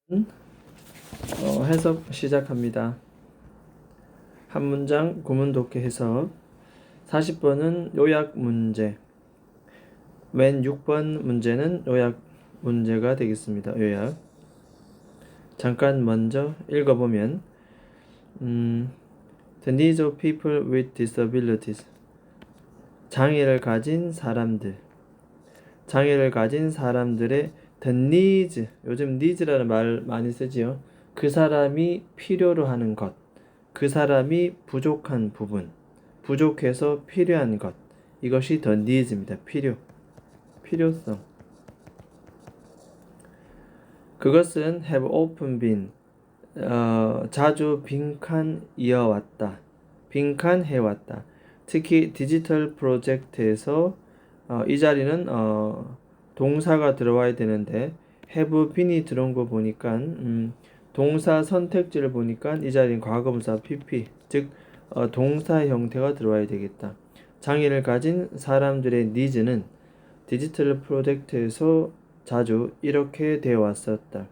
해석 시작합니다. 한 문장 구문 독해 해석. 40번은 요약 문제, 맨 6번 문제는 요약 문제가 되겠습니다. 요약. 잠깐 먼저 읽어보면 The needs of people with disabilities. 장애를 가진 사람들. 장애를 가진 사람들의 the needs. 요즘 needs라는 말 많이 쓰지요. 그 사람이 필요로 하는 것. 그 사람이 부족한 부분. 부족해서 필요한 것. 이것이 the needs입니다. 필요성. 그것은 have often been. 자주 빈칸이어왔다. 빈칸해왔다. 특히 디지털 프로젝트에서 이 자리는 동사가 들어와야 되는데 have been이 들어온 거 보니까 동사 선택지를 보니까 이 자리는 과거분사 pp, 즉 동사 형태가 들어와야 되겠다. 장애를 가진 사람들의 needs는 디지털 프로젝트에서 자주 이렇게 되어 왔었다.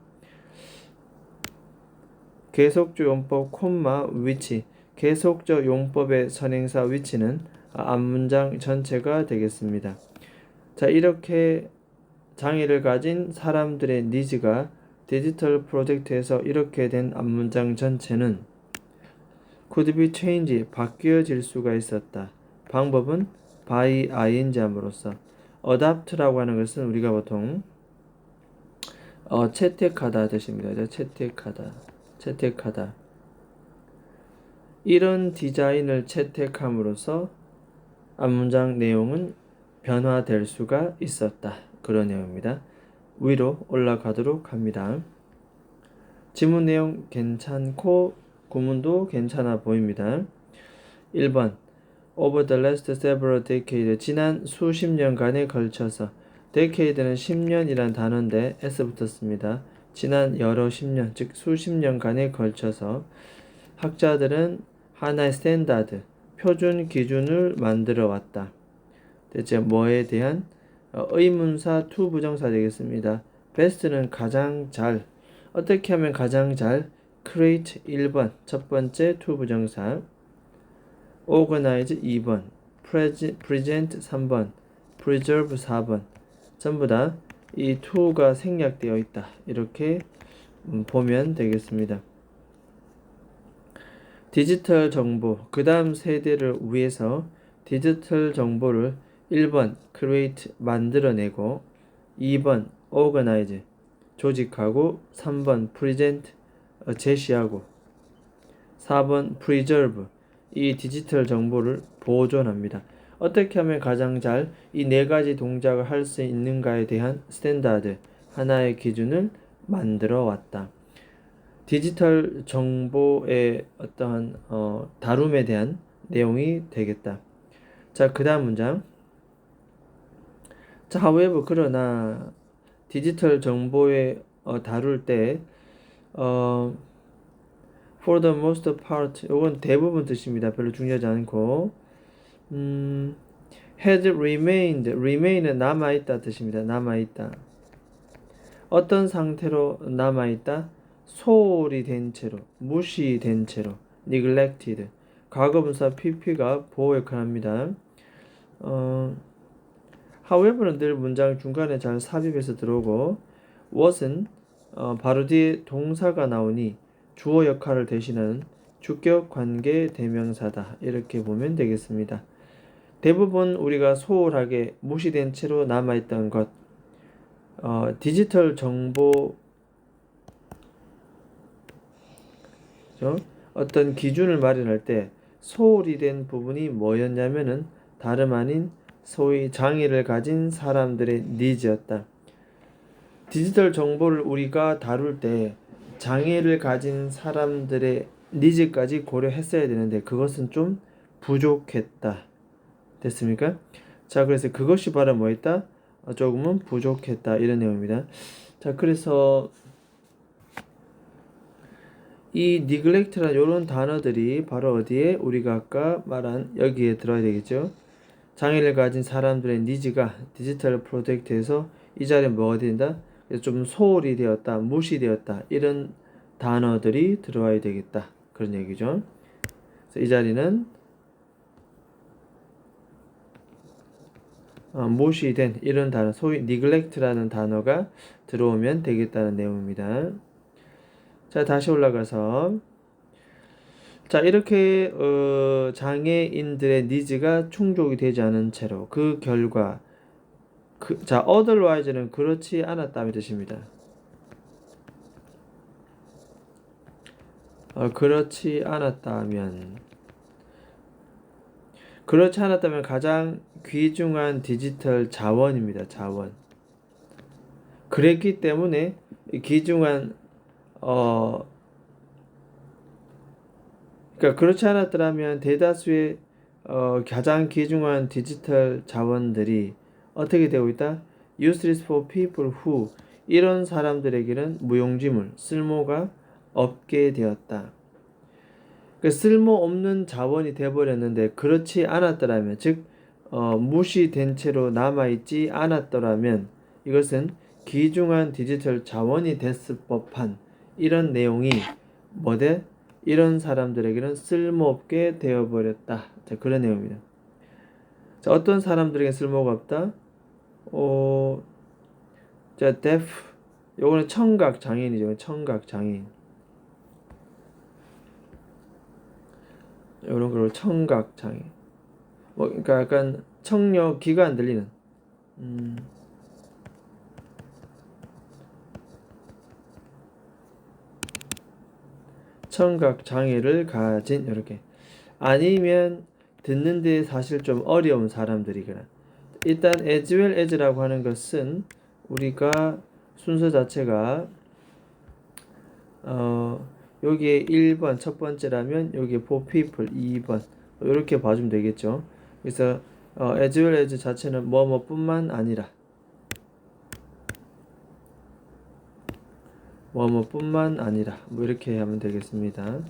계속적 용법 콤마 위치. 계속적 용법의 선행사 위치는 앞문장 전체가 되겠습니다. 자, 이렇게 장애를 가진 사람들의 니즈가 디지털 프로젝트에서 이렇게 된 앞문장 전체는 could be changed, 바뀌어질 수가 있었다. 방법은 by ing 함으로써. adapt라고 하는 것은 우리가 보통 채택하다 뜻입니다. 채택하다. 이런 디자인을 채택함으로써 앞문장 내용은 변화될 수가 있었다. 그런 내용입니다. 위로 올라가도록 합니다. 지문 내용 괜찮고 구문도 괜찮아 보입니다. 1번 Over the last several decades, 지난 수십 년간에 걸쳐서. decade는 10년이란 단어인데 s 붙었습니다. 지난 여러 10년, 즉 수십 년간에 걸쳐서 학자들은 하나의 스탠다드, 표준 기준을 만들어 왔다. 대체 뭐에 대한? 의문사 to 부정사 되겠습니다. best는 가장 잘. 어떻게 하면 가장 잘? create 1번, 첫 번째 to 부정사. organize 2번, present 3번, preserve 4번. 전부 다 이 to가 생략되어 있다. 이렇게 보면 되겠습니다. 디지털 정보, 그 다음 세대를 위해서 디지털 정보를 1번 create, 만들어내고 2번 organize, 조직하고 3번 present, 제시하고 4번 preserve, 이 디지털 정보를 보존합니다. 어떻게 하면 가장 잘 이 네 가지 동작을 할 수 있는가에 대한 스탠다드, 하나의 기준을 만들어 왔다. 디지털 정보의 어떠한 다룸에 대한 내용이 되겠다. 자, 그 다음 문장. 자, however, 그러나 디지털 정보에 다룰 때 for the most part, 이건 대부분 뜻입니다. 별로 중요하지 않고 had remain은 남아있다 뜻입니다. 남아있다. 어떤 상태로 남아있다? 소홀히 된 채로, 무시된 채로, neglected. 과거분사 pp가 보호 역할을 합니다. however는 늘 문장 중간에 잘 삽입해서 들어오고, was은 바로 뒤에 동사가 나오니 주어 역할을 대신하는 주격 관계 대명사다. 이렇게 보면 되겠습니다. 대부분 우리가 소홀하게 무시된 채로 남아있던 것, 디지털 정보 어떤 기준을 마련할 때 소홀히 된 부분이 뭐였냐면은 다름 아닌 소위 장애를 가진 사람들의 니즈였다. 디지털 정보를 우리가 다룰 때 장애를 가진 사람들의 니즈까지 고려했어야 되는데 그것은 좀 부족했다. 됐습니까? 자, 그래서 그것이 바로 뭐였다? 조금은 부족했다. 이런 내용입니다. 자, 그래서 이 neglect란 이런 단어들이 바로 어디에? 우리가 아까 말한 여기에 들어야 되겠죠. 장애를 가진 사람들의 니즈가 디지털 프로젝트에서 이 자리에 뭐가 된다? 좀 소홀히 되었다, 무시되었다 이런 단어들이 들어와야 되겠다 그런 얘기죠. 그래서 이 자리는 무시된 이런 단어, 소위 neglect라는 단어가 들어오면 되겠다는 내용입니다. 자, 다시 올라가서 자, 이렇게 장애인들의 니즈가 충족이 되지 않은 채로 그 결과 자, otherwise는 그렇지 않았다는 뜻입니다. 그렇지 않았다면 가장 귀중한 디지털 자원입니다. 자원. 그랬기 때문에 귀중한 그러니까 그렇지 않았더라면 대다수의 가장 귀중한 디지털 자원들이 어떻게 되고 있다? Useless for people who 이런 사람들에게는 무용지물, 쓸모가 없게 되었다. 그 쓸모없는 자원이 되어버렸는데 그렇지 않았더라면 즉 무시된 채로 남아있지 않았더라면 이것은 귀중한 디지털 자원이 됐을 법한 이런 내용이 뭐대? 이런 사람들에게는 쓸모없게 되어버렸다. 자, 그런 내용입니다. 자, 어떤 사람들에게 쓸모가 없다? 자, deaf. 요거는 청각 장애인이죠. 청각 장애인. 이런 걸로 청각 장애. 그러니까 약간 청력 귀가 안 들리는. 청각 장애를 가진 이렇게. 아니면 듣는데 사실 좀 어려운 사람들이거나. 일단 as well as라고 하는 것은 우리가 순서 자체가 여기에 1번 첫 번째라면 여기에 for people 2번 이렇게 봐주면 되겠죠. 그래서 as well as 자체는 뭐뭐뿐만 아니라 뭐뭐뿐만 아니라 뭐 이렇게 하면 되겠습니다.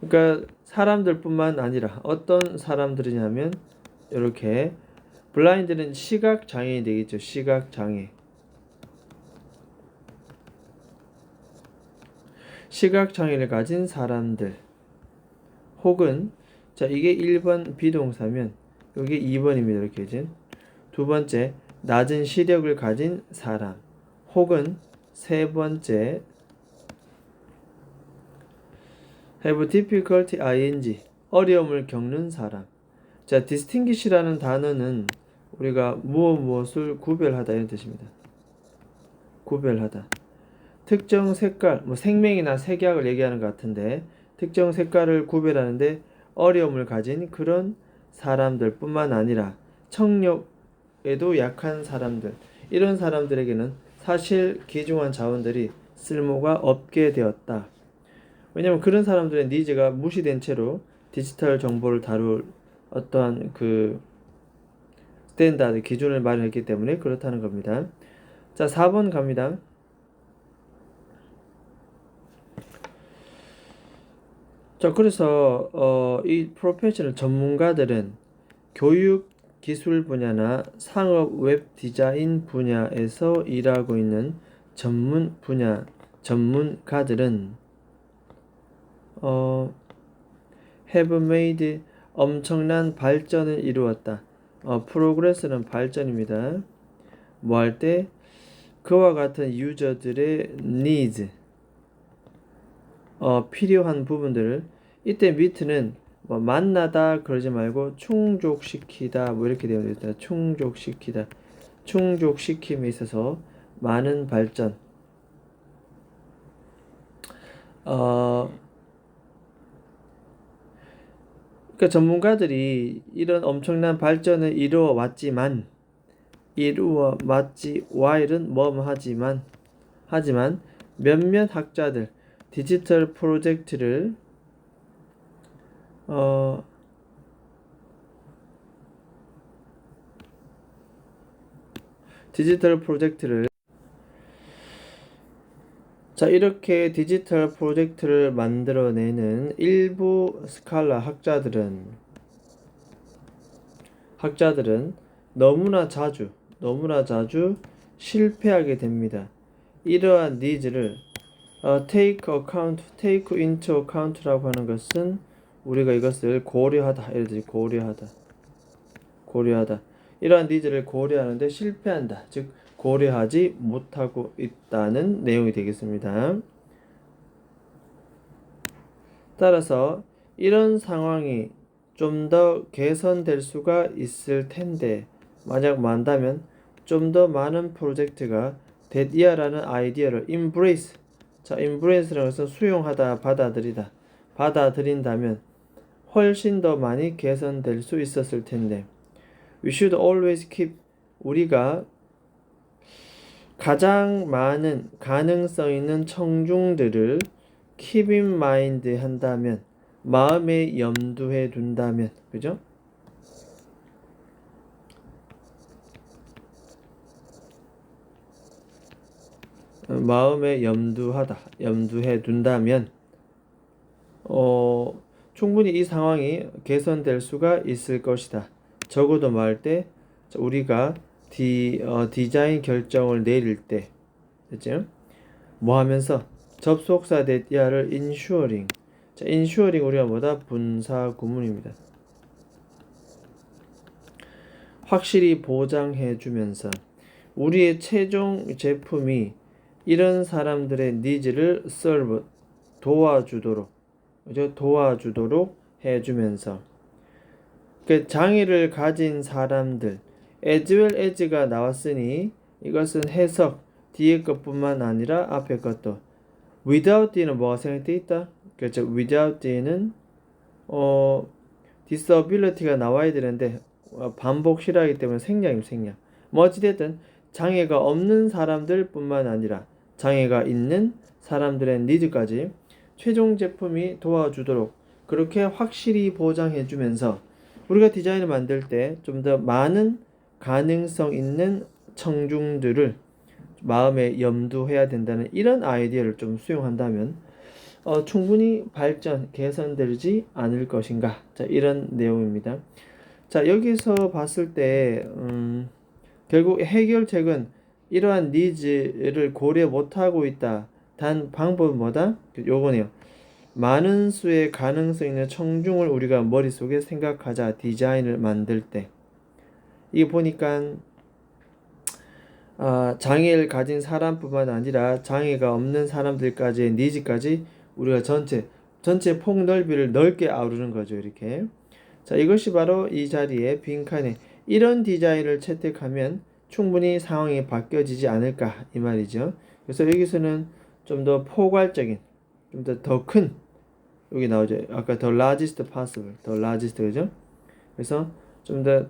그러니까 사람들뿐만 아니라 어떤 사람들이냐면 이렇게 블라인드는 시각 장애인이 되겠죠. 시각 장애. 시각 장애를 가진 사람들 혹은 자 이게 1번 비동사면 여기 2번입니다. 이렇게 이제 두 번째 낮은 시력을 가진 사람 혹은 세 번째 have difficulty ing 어려움을 겪는 사람. 자, distinguish라는 단어는 우리가 무엇을 구별하다 이런 뜻입니다. 구별하다. 특정 색깔, 뭐 생명이나 색약을 얘기하는 것 같은데 특정 색깔을 구별하는데 어려움을 가진 그런 사람들뿐만 아니라 청력에도 약한 사람들 이런 사람들에게는 사실 귀중한 자원들이 쓸모가 없게 되었다. 왜냐하면 그런 사람들의 니즈가 무시된 채로 디지털 정보를 다룰 어떠한 그 스탠다드 기준을 마련했기 때문에 그렇다는 겁니다. 자, 4번 갑니다. 자, 그래서 이 프로페셔널 전문가들은 교육 기술 분야나 상업 웹 디자인 분야에서 일하고 있는 전문가들은 have made 엄청난 발전을 이루었다. progress는 발전입니다. 뭐 할 때 그와 같은 유저들의 needs 필요한 부분들을 이때 밑에는 뭐 만나다 그러지 말고 충족시키다 뭐 이렇게 되어 있다. 충족시키다. 충족시킴에 있어서 많은 발전. 그러니까 전문가들이 이런 엄청난 발전을 이루어 왔지만 while은 하지만 몇몇 학자들 디지털 프로젝트를 자 이렇게 디지털 프로젝트를 만들어내는 일부 스칼라 학자들은 너무나 자주 너무나 자주 실패하게 됩니다. 이러한 nids를 take into account라고 하는 것은 우리가 이것을 고려하다, 예를 들어 고려하다. 이러한 nids를 고려하는데 실패한다, 즉 고려하지 못하고 있다는 내용이 되겠습니다. 따라서 이런 상황이 좀 더 개선될 수가 있을 텐데, 만약 많다면 좀 더 많은 프로젝트가 that year라는 아이디어를 embrace라는 것은 수용하다, 받아들인다면 훨씬 더 많이 개선될 수 있었을 텐데, we should always keep, 우리가 가장 많은 가능성 있는 청중들을 keep in mind 한다면, 마음에 염두해 둔다면, 그죠? 마음에 염두해 둔다면 충분히 이 상황이 개선될 수가 있을 것이다. 적어도 말할 때 우리가 디자인 결정을 내릴 때, 그죠? 뭐 하면서 접속사 대야를 ensuring. ensuring 우리가 뭐다? 분사 구문입니다. 확실히 보장해 주면서 우리의 최종 제품이 이런 사람들의 니즈를 serve, 도와주도록 해주면서, 그 장애를 가진 사람들, as well as가 나왔으니 이것은 해석, 뒤에 것뿐만 아니라 앞에 것도. without D는 뭐가 생략되어 있다? 그렇죠. without D는 disability가 나와야 되는데 반복 실화이기 때문에 생략. 뭐 어찌됐든 장애가 없는 사람들 뿐만 아니라 장애가 있는 사람들의 니즈까지 최종 제품이 도와주도록 그렇게 확실히 보장해 주면서, 우리가 디자인을 만들 때 좀 더 많은 가능성 있는 청중들을 마음에 염두해야 된다는 이런 아이디어를 좀 수용한다면 충분히 개선되지 않을 것인가. 자, 이런 내용입니다. 자, 여기서 봤을 때 결국 해결책은 이러한 니즈를 고려 못하고 있다. 단 방법은 뭐다? 요거네요. 많은 수의 가능성 있는 청중을 우리가 머릿속에 생각하자, 디자인을 만들 때. 이게 보니까 장애를 가진 사람뿐만 아니라 장애가 없는 사람들까지의 니즈까지 우리가 전체 폭넓이를 넓게 아우르는 거죠. 이렇게. 자, 이것이 바로 이 자리에 빈칸에 이런 디자인을 채택하면 충분히 상황이 바뀌어지지 않을까, 이 말이죠. 그래서 여기서는 좀 더 포괄적인, 좀 더 큰, 여기 나오죠. 아까 the largest possible, the largest, 그죠? 그래서 좀 더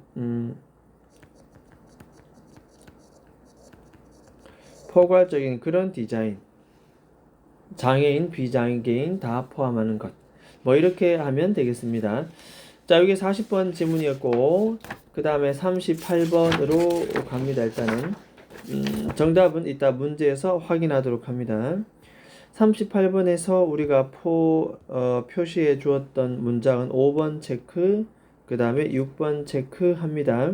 포괄적인 그런 디자인, 장애인, 비장애인 다 포함하는 것, 뭐 이렇게 하면 되겠습니다. 자, 여기 40번 지문이었고 그 다음에 38번으로 갑니다. 일단은 정답은 이따 문제에서 확인하도록 합니다. 38번에서 우리가 표시해 주었던 문장은 5번 체크, 그 다음에 6번 체크합니다.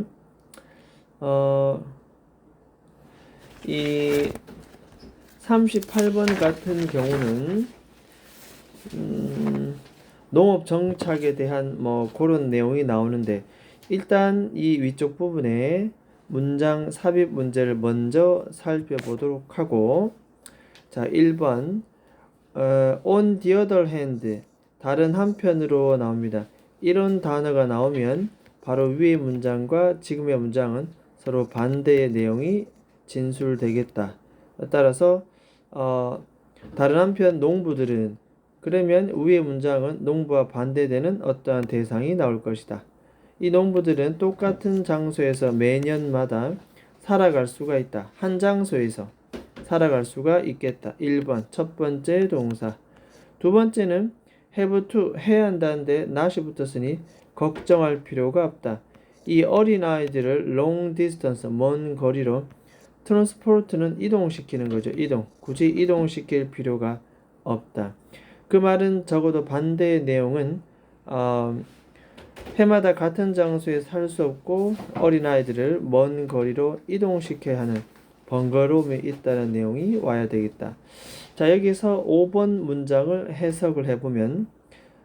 이 38번 같은 경우는 농업 정착에 대한 뭐 그런 내용이 나오는데, 일단 이 위쪽 부분에 문장 삽입 문제를 먼저 살펴보도록 하고, 자, 1번 on the other hand, 다른 한편으로 나옵니다. 이런 단어가 나오면 바로 위의 문장과 지금의 문장은 서로 반대의 내용이 진술되겠다. 따라서 다른 한편 농부들은, 그러면 위의 문장은 농부와 반대되는 어떠한 대상이 나올 것이다. 이 농부들은 똑같은 장소에서 매년마다 살아갈 수가 있다. 한 장소에서 살아갈 수가 있겠다. 1번 첫 번째 동사. 두 번째는 have to, 해야 한다는데 not이 붙었으니 걱정할 필요가 없다. 이 어린아이들을 long distance, 먼 거리로, transport는 이동시키는 거죠. 굳이 이동시킬 필요가 없다. 그 말은 적어도 반대의 내용은 해마다 같은 장소에 살 수 없고 어린아이들을 먼 거리로 이동시켜야 하는 번거로움이 있다는 내용이 와야 되겠다. 자, 여기서 5번 문장을 해석을 해보면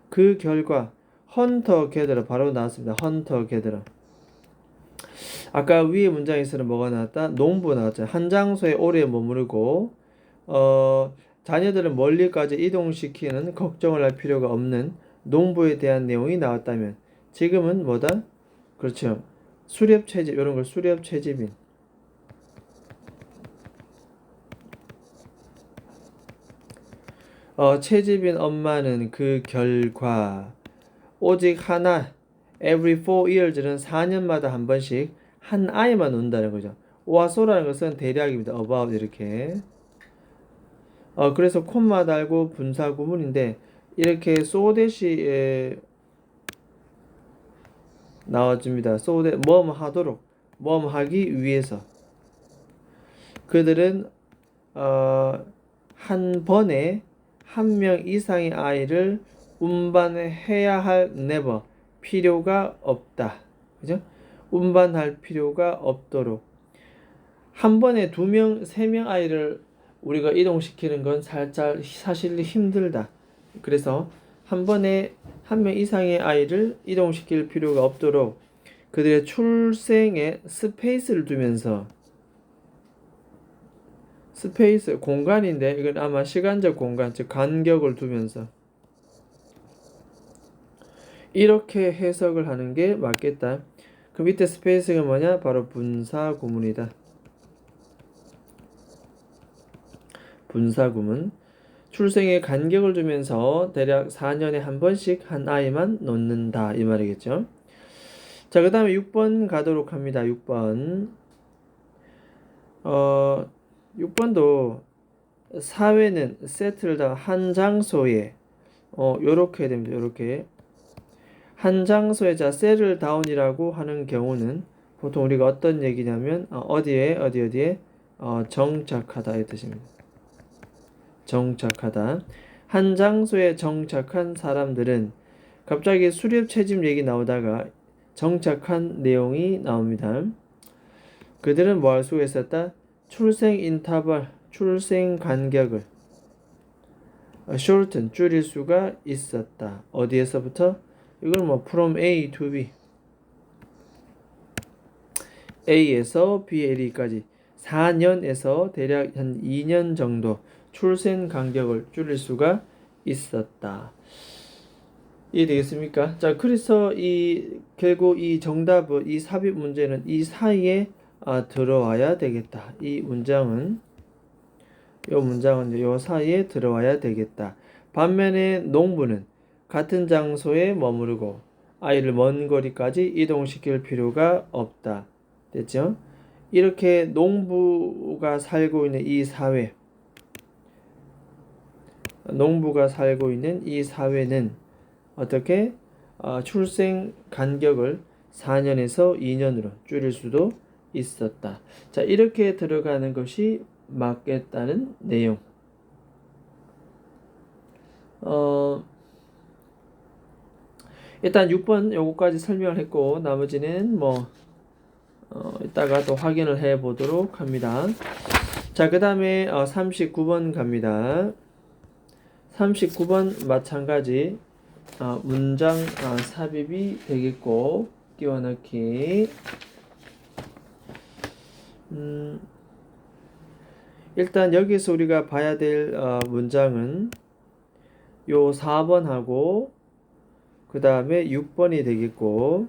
그 결과 헌터 게더러 바로 나왔습니다. 헌터 게더러. 아까 위에 문장에서는 뭐가 나왔다? 농부 나왔잖아요. 한 장소에 오래 머무르고 자녀들은 멀리까지 이동시키는 걱정을 할 필요가 없는 농부에 대한 내용이 나왔다면 지금은 뭐다? 그렇죠. 수렵 채집 이런 걸 수렵 채집인. 채집인 엄마는 그 결과 오직 하나 every 4years는 4년마다 한 번씩 한 아이만 논다는 거죠. 오아소라는 것은 대략입니다. about 이렇게. 그래서 콤마 달고 분사 구문인데 이렇게 소댓이 나와줍니다. 소댓 뭐뭐 하도록 뭐뭐 하기 위해서 그들은 한 번에 한 명 이상의 아이를 운반해야 할 never 필요가 없다. 그죠? 운반할 필요가 없도록 한 번에 2명, 3명 아이를 우리가 이동시키는 건 살짝 사실 힘들다. 그래서 한 번에 한 명 이상의 아이를 이동시킬 필요가 없도록 그들의 출생에 스페이스를 두면서 스페이스 공간인데 이건 아마 시간적 공간 즉 간격을 두면서 이렇게 해석을 하는 게 맞겠다. 그 밑에 스페이스가 뭐냐? 바로 분사 구문이다. 분사 구문. 출생에 간격을 두면서 대략 4년에 한 번씩 한 아이만 놓는다 이 말이겠죠. 자, 그 다음에 6번 가도록 합니다. 6번 6번도 사회는 세트를 다 한 장소에 요렇게 됩니다. 요렇게 한 장소에 자 settle down이라고 하는 경우는 보통 우리가 어떤 얘기냐면 어디에 정착하다 이 뜻입니다. 정착하다. 한 장소에 정착한 사람들은 갑자기 수렵 채집 얘기 나오다가 정착한 내용이 나옵니다. 그들은 뭐 할 수가 있었다? 출생 인터벌, 출생 간격을 shorten, 줄일 수가 있었다. 어디에서부터? 이걸 뭐 from A to B, A에서 B까지 4년에서 대략 한 2년 정도 출생 간격을 줄일 수가 있었다. 이해되겠습니까? 자, 그래서 결국 이 정답은 이 삽입 문제는 이 사이에 들어와야 되겠다. 이 문장은 요 사이에 들어와야 되겠다. 반면에 농부는 같은 장소에 머무르고 아이를 먼 거리까지 이동시킬 필요가 없다. 됐죠? 이렇게 농부가 살고 있는 이 사회, 는 어떻게 출생 간격을 4년에서 2년으로 줄일 수도 있었다. 자, 이렇게 들어가는 것이 맞겠다는 내용. 일단 6번 요거까지 설명을 했고 나머지는 이따가 또 확인을 해 보도록 합니다. 자, 그 다음에 39번 갑니다. 39번 마찬가지 문장 삽입이 되겠고 끼워 넣기. 일단 여기서 우리가 봐야 될 문장은 요 4번하고 그 다음에 6번이 되겠고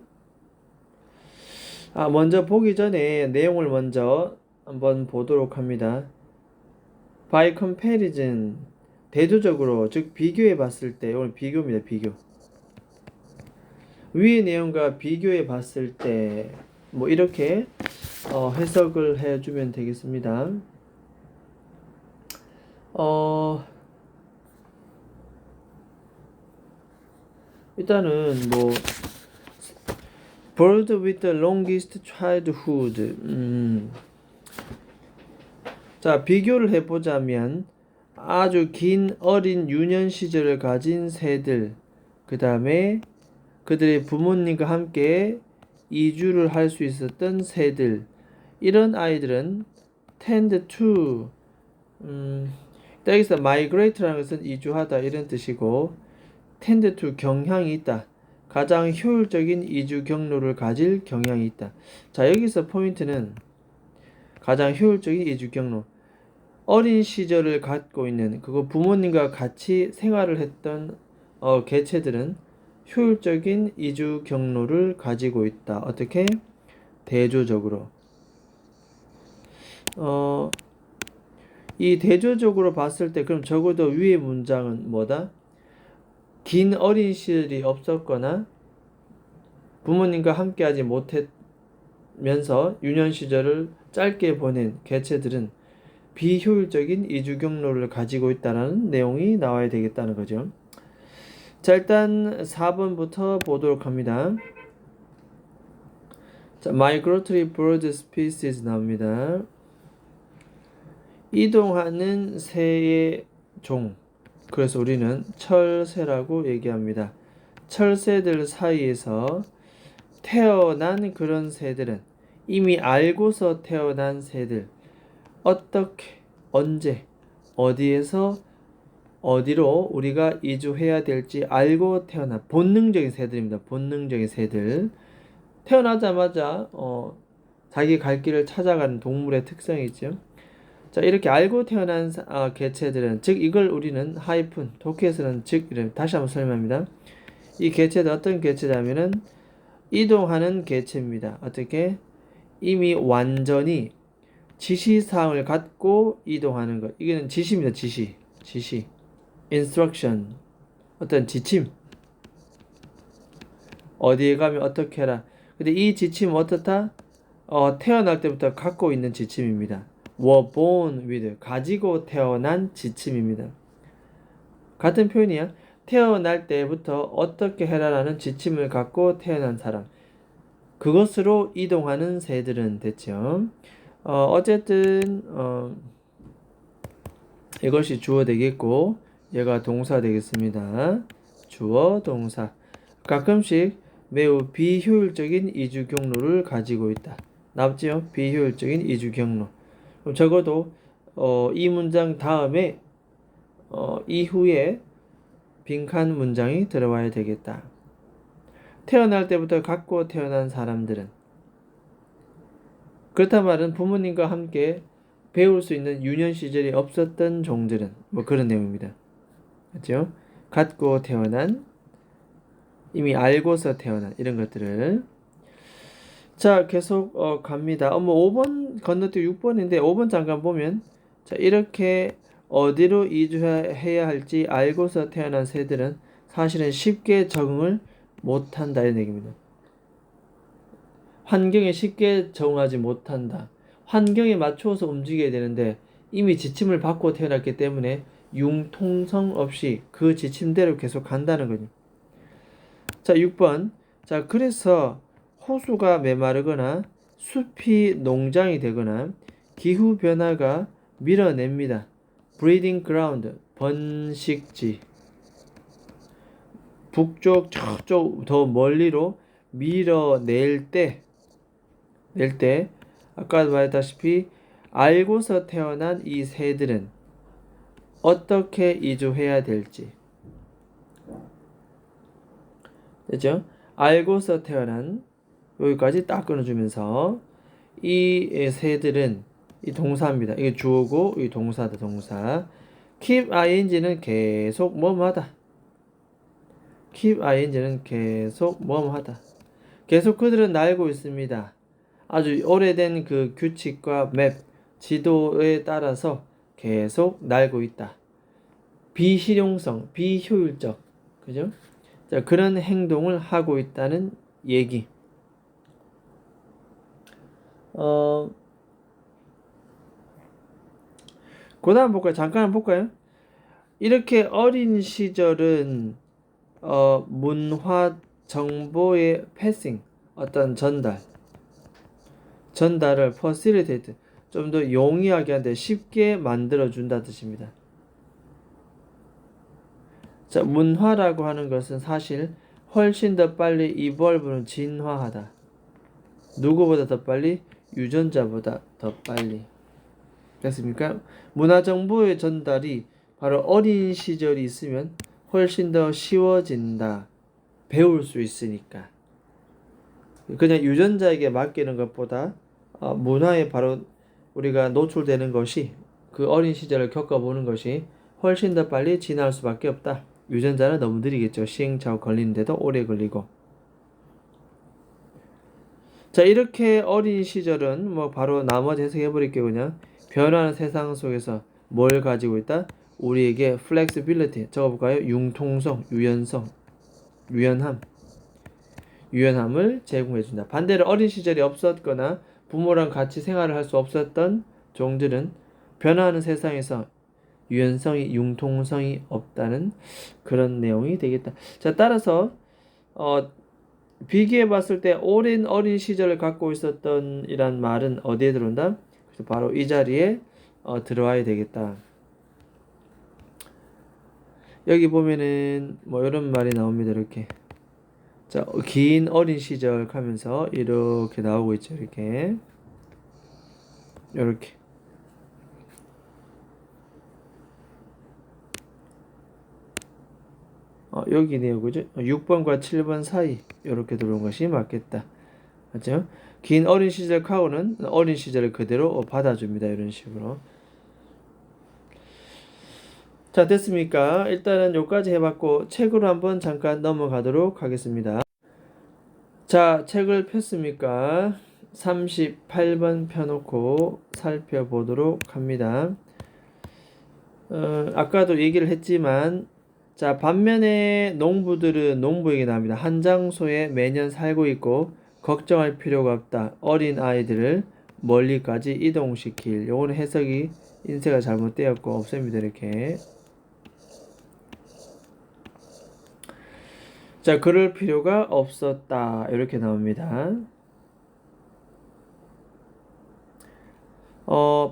먼저 보기 전에 내용을 먼저 한번 보도록 합니다. By comparison, 대조적으로 즉 비교해 봤을 때, 오늘 비교입니다. 비교. 위의 내용과 비교해 봤을 때 이렇게 해석을 해주면 되겠습니다. 일단은 bird with the longest childhood. 자, 비교를 해보자면 아주 긴 어린 유년 시절을 가진 새들, 그 다음에 그들의 부모님과 함께 이주를 할 수 있었던 새들. 이런 아이들은 tend to 여기서 migrate라는 것은 이주하다 이런 뜻이고 tend to 경향이 있다. 가장 효율적인 이주 경로를 가질 경향이 있다. 자, 여기서 포인트는 가장 효율적인 이주 경로. 어린 시절을 갖고 있는 그거 부모님과 같이 생활을 했던 개체들은 효율적인 이주 경로를 가지고 있다. 어떻게? 대조적으로. 이 대조적으로 봤을 때 그럼 적어도 위의 문장은 뭐다? 긴 어린 시절이 없었거나 부모님과 함께하지 못하면서 유년 시절을 짧게 보낸 개체들은 비효율적인 이주 경로를 가지고 있다는 내용이 나와야 되겠다는 거죠. 자, 일단 4번부터 보도록 합니다. 자, Migratory Bird Species 나옵니다. 이동하는 새의 종. 그래서 우리는 철새라고 얘기합니다. 철새들 사이에서 태어난 그런 새들은 이미 알고서 태어난 새들. 어떻게, 언제, 어디에서 어디로 우리가 이주해야 될지 알고 태어난 본능적인 새들입니다. 본능적인 새들. 태어나자마자 자기 갈 길을 찾아가는 동물의 특성이죠. 자, 이렇게 알고 태어난 개체들은, 즉 이걸 우리는 하이픈, 독해에서는 즉 이런 다시 한번 설명합니다. 이 개체들 어떤 개체냐면은 이동하는 개체입니다. 어떻게? 이미 완전히 지시사항을 갖고 이동하는 것. 이게는 지시입니다. 지시. instruction. 어떤 지침. 어디에 가면 어떻게 해라. 근데 이 지침은 어떻다? 태어날 때부터 갖고 있는 지침입니다. were born with. 가지고 태어난 지침입니다. 같은 표현이야. 태어날 때부터 어떻게 해라라는 지침을 갖고 태어난 사람. 그것으로 이동하는 새들은 됐죠. 어쨌든 이것이 주어 되겠고 얘가 동사 되겠습니다. 주어, 동사. 가끔씩 매우 비효율적인 이주 경로를 가지고 있다. 나왔죠? 비효율적인 이주 경로. 그럼 적어도 이 문장 다음에 이후에 빈칸 문장이 들어와야 되겠다. 태어날 때부터 갖고 태어난 사람들은, 그렇단 말은 부모님과 함께 배울 수 있는 유년 시절이 없었던 종들은, 뭐 그런 내용입니다. 그렇죠? 갖고 태어난, 이미 알고서 태어난 이런 것들을. 자, 계속 갑니다. 뭐 5번 건너뛰고 6번인데 5번 잠깐 보면, 자, 이렇게 어디로 이주해야 할지 알고서 태어난 새들은 사실은 쉽게 적응을 못한다 이런 얘기입니다. 환경에 쉽게 적응하지 못한다. 환경에 맞추어서 움직여야 되는데 이미 지침을 받고 태어났기 때문에 융통성 없이 그 지침대로 계속 간다는 거죠. 자, 6번. 자, 그래서 호수가 메마르거나 숲이 농장이 되거나 기후 변화가 밀어냅니다. breeding ground, 번식지. 북쪽 저쪽 더 멀리로 밀어낼 때, 아까도 말했다시피 알고서 태어난 이 새들은 어떻게 이주해야 될지. 됐죠? 알고서 태어난, 여기까지 딱 끊어주면서 이 새들은, 이 동사입니다. 이게 주어고 이 동사다. 동사. keep ing는 계속 뭐뭐하다. keep ing는 계속 뭐뭐하다. 계속 그들은 날고 있습니다. 아주 오래된 그 규칙과 맵, 지도에 따라서 계속 날고 있다. 비실용성, 비효율적, 그죠? 자, 그런 행동을 하고 있다는 얘기. 그 다음 볼까요? 잠깐 볼까요? 이렇게 어린 시절은 문화 정보의 패싱, 어떤 전달을 facilitate, 좀 더 용이하게 하는데 쉽게 만들어준다 뜻입니다. 자, 문화라고 하는 것은 사실 훨씬 더 빨리 이볼브는 진화하다. 누구보다 더 빨리? 유전자보다 더 빨리. 됐습니까? 문화정보의 전달이 바로 어린 시절이 있으면 훨씬 더 쉬워진다. 배울 수 있으니까. 그냥 유전자에게 맡기는 것보다 문화에 바로 우리가 노출되는 것이 그 어린 시절을 겪어보는 것이 훨씬 더 빨리 진화할 수밖에 없다. 유전자는 너무 느리겠죠. 시행착오 걸리는데도 오래 걸리고. 자, 이렇게 어린 시절은 뭐 바로 나머지 해석해 버릴게요. 그냥 변화하는 세상 속에서 뭘 가지고 있다? 우리에게 flexibility 적어볼까요? 융통성, 유연함을 제공해준다. 반대로 어린 시절이 없었거나 부모랑 같이 생활을 할 수 없었던 종들은 변화하는 세상에서 융통성이 없다는 그런 내용이 되겠다. 자, 따라서 비교해 봤을 때 오랜 어린 시절을 갖고 있었던 이란 말은 어디에 들어온다? 그래서 바로 이 자리에 들어와야 되겠다. 여기 보면은 뭐 이런 말이 나옵니다. 이렇게. 자, 긴 어린 시절 하면서 이렇게 나오고 있죠. 이렇게. 여기네요. 그죠? 6번과 7번 사이 이렇게 들어온 것이 맞겠다. 맞죠? 긴 어린 시절 카우는 어린 시절을 그대로 받아줍니다. 이런 식으로. 자, 됐습니까? 일단은 여기까지 해봤고 책으로 한번 잠깐 넘어가도록 하겠습니다. 자, 책을 폈습니까? 38번 펴놓고 살펴보도록 합니다. 아까도 얘기를 했지만 자, 반면에 농부들은 농부에게 나옵니다. 한 장소에 매년 살고 있고 걱정할 필요가 없다. 어린 아이들을 멀리까지 이동시킬. 요거는 해석이 인쇄가 잘못되었고 없습니다. 이렇게. 자, 그럴 필요가 없었다. 이렇게 나옵니다.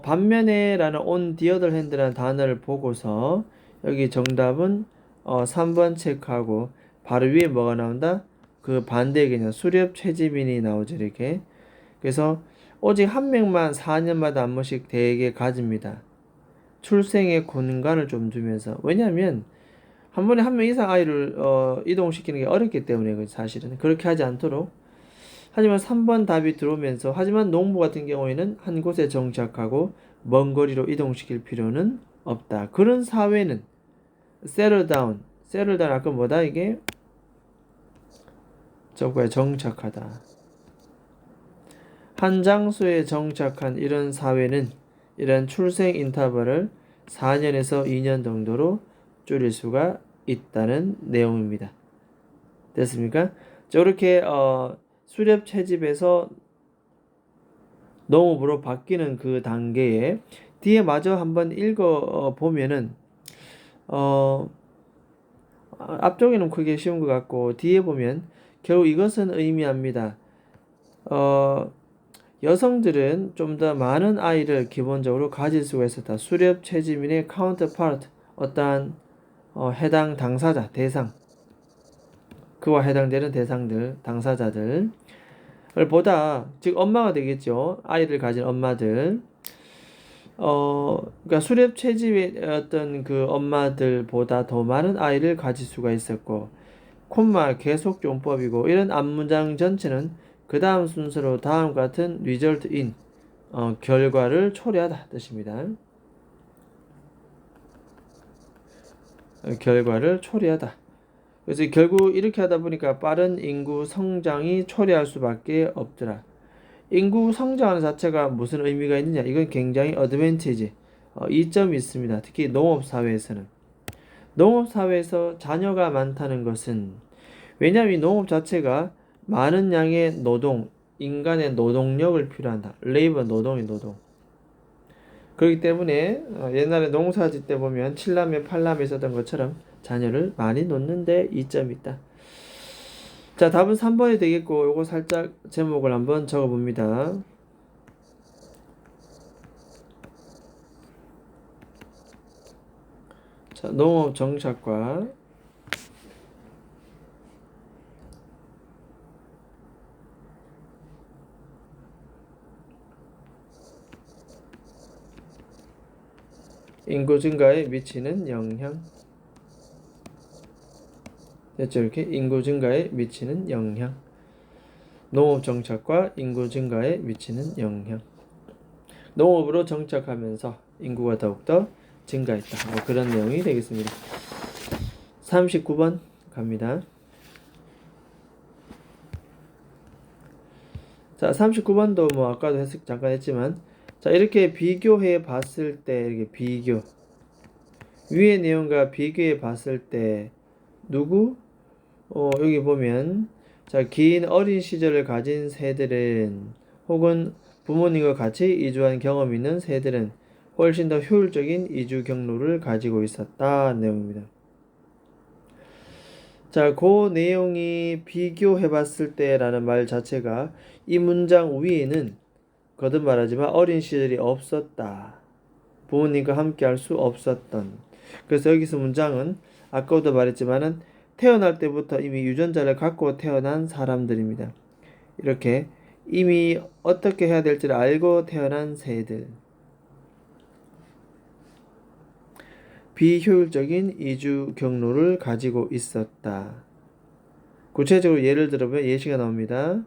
반면에 라는 on the other hand라는 단어를 보고서 여기 정답은 3번 체크하고 바로 위에 뭐가 나온다? 그 반대 개념 수렵 채집인이 나오죠. 이렇게. 그래서 오직 한 명만 4년마다 한 번씩 대개 가집니다. 출생의 공간을 좀 두면서. 왜냐하면 한 번에 한 명 이상 아이를 이동시키는 게 어렵기 때문에 사실은 그렇게 하지 않도록. 하지만 3번 답이 들어오면서 하지만 농부 같은 경우에는 한 곳에 정착하고 먼 거리로 이동시킬 필요는 없다. 그런 사회는 settle down 아까 뭐다 이게? 저거에 정착하다. 한 장소에 정착한 이런 사회는 이런 출생 인터벌을 4년에서 2년 정도로 줄일 수가 있다는 내용입니다. 됐습니까? 저렇게 수렵 채집에서 농업으로 바뀌는 그 단계에 뒤에 마저 한번 읽어 보면은 앞쪽에는 크게 쉬운 것 같고 뒤에 보면 결국 이것은 의미합니다. 여성들은 좀 더 많은 아이를 기본적으로 가질 수가 있었다. 수렵 채집인의 카운터파트 어떠한 해당 당사자 대상 그와 해당되는 대상들 당사자들 보다 즉 엄마가 되겠죠. 아이를 가진 엄마들 그러니까 수렵 채집의 어떤 그 엄마들보다 더 많은 아이를 가질 수가 있었고 콤마 계속용법이고 이런 앞문장 전체는 그 다음 순서로 다음 같은 result in 결과를 초래하다 뜻입니다. 결과를 초래하다. 그래서 결국 이렇게 하다 보니까 빠른 인구 성장이 초래할 수밖에 없더라. 인구 성장하는 자체가 무슨 의미가 있느냐? 이건 굉장히 어드밴티지, 이점이 있습니다. 특히 농업사회에서는. 농업사회에서 자녀가 많다는 것은 왜냐하면 이 농업 자체가 많은 양의 노동, 인간의 노동력을 필요한다. 레이버 노동이 노동. 그렇기 때문에 옛날에 농사짓 때 보면 7남매 8남매 있었던 것처럼 자녀를 많이 놓는데 이점이 있다. 자, 답은 3번이 되겠고 요거 살짝 제목을 한번 적어봅니다. 자, 농업 정착과 인구 증가에 미치는 영향. 됐죠? 이렇게 인구 증가에 미치는 영향. 농업 정착과 인구 증가에 미치는 영향. 농업으로 정착하면서 인구가 더욱더 증가했다. 뭐 그런 내용이 되겠습니다. 39번 갑니다. 자, 39번도 뭐 아까도 잠깐 했지만, 자, 이렇게 비교해 봤을 때, 이렇게 비교. 위의 내용과 비교해 봤을 때, 누구? 여기 보면, 자, 긴 어린 시절을 가진 새들은, 혹은 부모님과 같이 이주한 경험이 있는 새들은 훨씬 더 효율적인 이주 경로를 가지고 있었다. 내용입니다. 자, 그 내용이 비교해 봤을 때라는 말 자체가 이 문장 위에는 거듭 말하지만 어린 시절이 없었다. 부모님과 함께 할 수 없었던. 그래서 여기서 문장은 아까도 말했지만은 태어날 때부터 이미 유전자를 갖고 태어난 사람들입니다. 이렇게 이미 어떻게 해야 될지를 알고 태어난 새들. 비효율적인 이주 경로를 가지고 있었다. 구체적으로 예를 들어보면 예시가 나옵니다.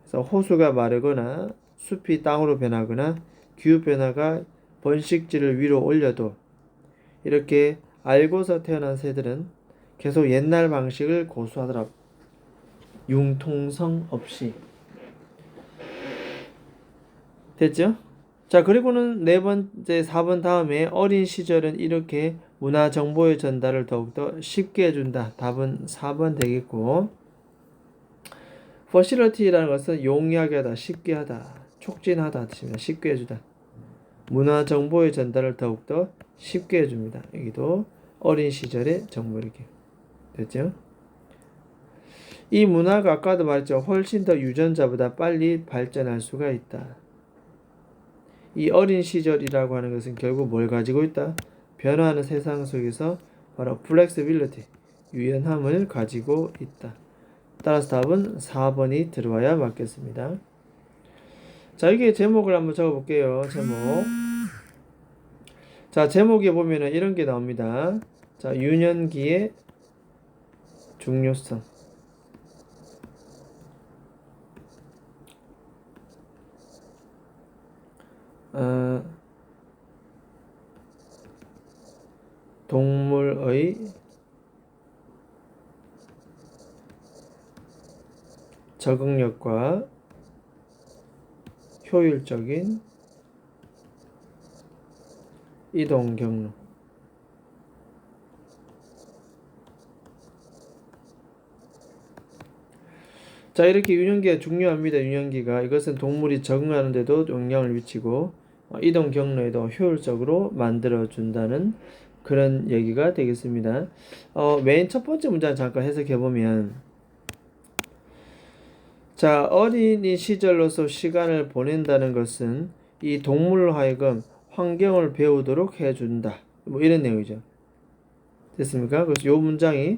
그래서 호수가 마르거나 숲이 땅으로 변하거나 기후변화가 번식지를 위로 올려도 이렇게 알고서 태어난 새들은 계속 옛날 방식을 고수하더라. 융통성 없이. 됐죠? 자, 그리고는 네 번째 4번 다음에 어린 시절은 이렇게 문화 정보의 전달을 더욱더 쉽게 해준다. 답은 4번 되겠고, facility라는 것은 용이하게 하다, 쉽게 하다, 촉진하다 뜻입니다. 쉽게 해주다. 문화 정보의 전달을 더욱더 쉽게 해줍니다. 여기도 어린 시절의 정보 이렇게 됐죠? 이 문화가 아까도 말했죠. 훨씬 더 유전자보다 빨리 발전할 수가 있다. 이 어린 시절이라고 하는 것은 결국 뭘 가지고 있다? 변화하는 세상 속에서 바로 flexibility, 유연함을 가지고 있다. 따라서 답은 4번이 들어와야 맞겠습니다. 자, 이게 제목을 한번 적어볼게요. 제목. 자, 제목에 보면은 이런 게 나옵니다. 자, 유년기의 중요성. 동물의 적응력과 효율적인 이동 경로. 자, 이렇게 유년기가 중요합니다. 유년기가 이것은 동물이 적응하는 데도 영향을 미치고 이동 경로에도 효율적으로 만들어 준다는 그런 얘기가 되겠습니다. 맨 첫 번째 문장 잠깐 해석해 보면, 자, 어린이 시절로서 시간을 보낸다는 것은 이 동물로 하여금 환경을 배우도록 해준다. 뭐 이런 내용이죠. 됐습니까? 그래서 이 문장이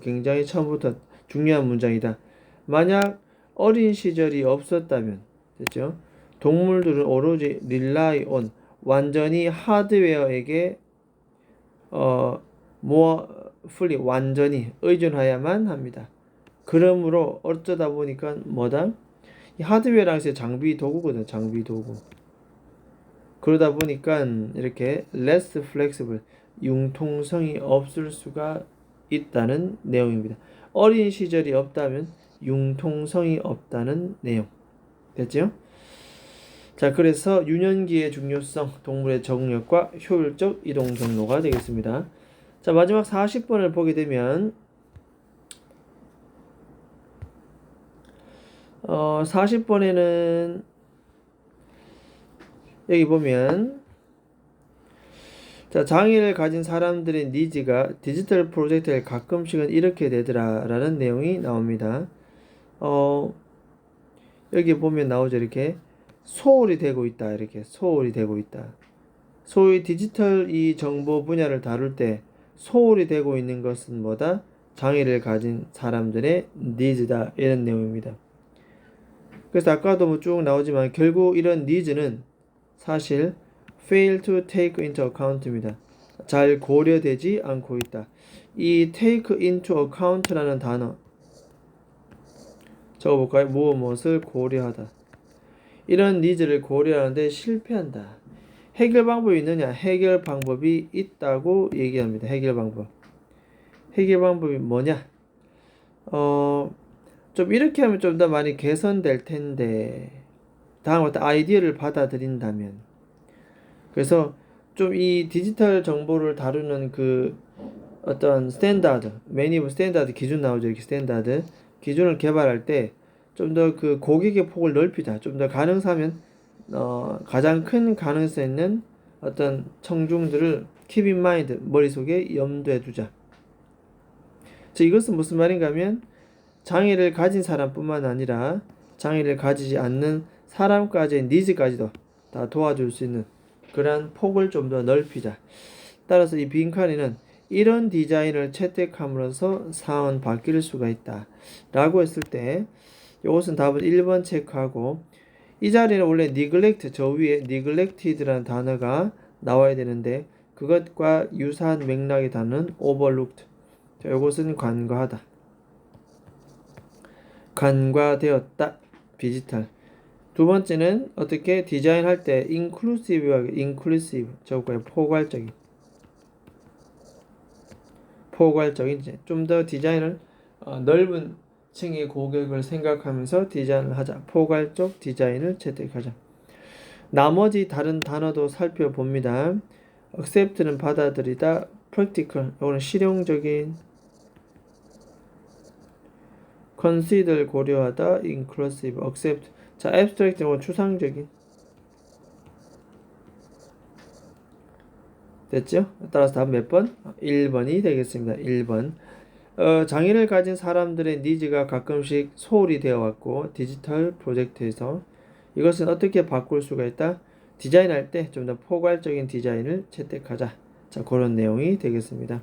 굉장히 처음부터 중요한 문장이다. 만약 어린 시절이 없었다면, 됐죠? 동물들은 오로지 rely on, 완전히 하드웨어에게 fully, 완전히 의존해야만 합니다. 그러므로 어쩌다 보니까 뭐다? 이 하드웨어라는 것이 장비 도구거든. 장비 도구. 그러다 보니까 이렇게 less flexible, 융통성이 없을 수가 있다는 내용입니다. 어린 시절이 없다면 융통성이 없다는 내용. 됐죠? 자, 그래서 유년기의 중요성, 동물의 적응력과 효율적 이동 경로가 되겠습니다. 자, 마지막 40번을 보게 되면 40번에는 여기 보면, 자, 장애를 가진 사람들의 니즈가 디지털 프로젝트에 가끔씩은 이렇게 되더라 라는 내용이 나옵니다. 여기 보면 나오죠. 이렇게 소홀히 되고 있다. 이렇게 소홀히 되고 있다. 소위 디지털 이 정보 분야를 다룰 때 소홀히 되고 있는 것은 뭐다? 장애를 가진 사람들의 니즈다. 이런 내용입니다. 그래서 아까도 뭐 쭉 나오지만 결국 이런 니즈는 사실 fail to take into account입니다. 잘 고려되지 않고 있다. 이 take into account라는 단어 적어볼까요? 무엇을 고려하다. 이런 니즈를 고려하는데 실패한다. 해결 방법이 있느냐? 해결 방법이 있다고 얘기합니다. 해결 방법. 해결 방법이 뭐냐? 좀 이렇게 하면 좀 더 많이 개선될 텐데, 다음 어떤 아이디어를 받아들인다면. 그래서 좀 이 디지털 정보를 다루는 그 어떤 스탠다드, 매니브 스탠다드 기준 나오죠. 이렇게 스탠다드 기준을 개발할 때 좀 더 그 고객의 폭을 넓히자. 좀 더 가능하면 가장 큰 가능성 있는 어떤 청중들을 keep in mind, 머릿속에 염두에 두자. 이것은 무슨 말인가 하면 장애를 가진 사람뿐만 아니라 장애를 가지지 않는 사람까지의 니즈까지도 다 도와줄 수 있는 그러한 폭을 좀 더 넓히자. 따라서 이 빈칸에는 이런 디자인을 채택함으로써 상황은 바뀔 수가 있다 라고 했을 때 이것은 답은 1번 체크하고, 이 자리는 원래 neglect, 저 위에 neglected라는 단어가 나와야 되는데 그것과 유사한 맥락의 단어는 overlooked. 자, 이것은 간과하다, 간과되었다, 디지털. 두 번째는 어떻게 디자인할 때 inclusive 적어요. 포괄적인 좀 더 디자인을 넓은 층의 고객을 생각하면서 디자인을 하자. 포괄적 디자인을 채택하자. 나머지 다른 단어도 살펴봅니다. accept는 받아들이다, practical 이거는 실용적인, consider 고려하다, inclusive, accept. 자, abstract 이건 추상적인. 됐죠? 따라서 답은 몇 번? 1번이 되겠습니다. 1번. 장애를 가진 사람들의 니즈가 가끔씩 소홀히 되어 왔고, 디지털 프로젝트에서 이것은 어떻게 바꿀 수가 있다? 디자인할 때 좀 더 포괄적인 디자인을 채택하자. 자, 그런 내용이 되겠습니다.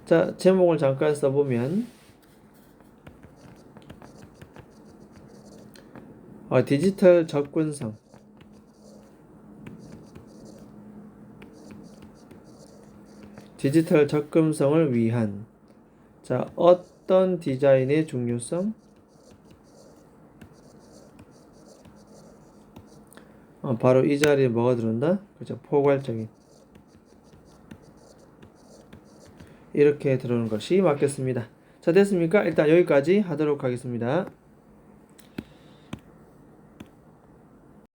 자, 제목을 잠깐 써보면 디지털 접근성. 디지털 접근성을 위한, 자, 어떤 디자인의 중요성? 바로 이 자리에 뭐가 들어온다? 그렇죠. 포괄적인. 이렇게 들어오는 것이 맞겠습니다. 자, 됐습니까? 일단 여기까지 하도록 하겠습니다.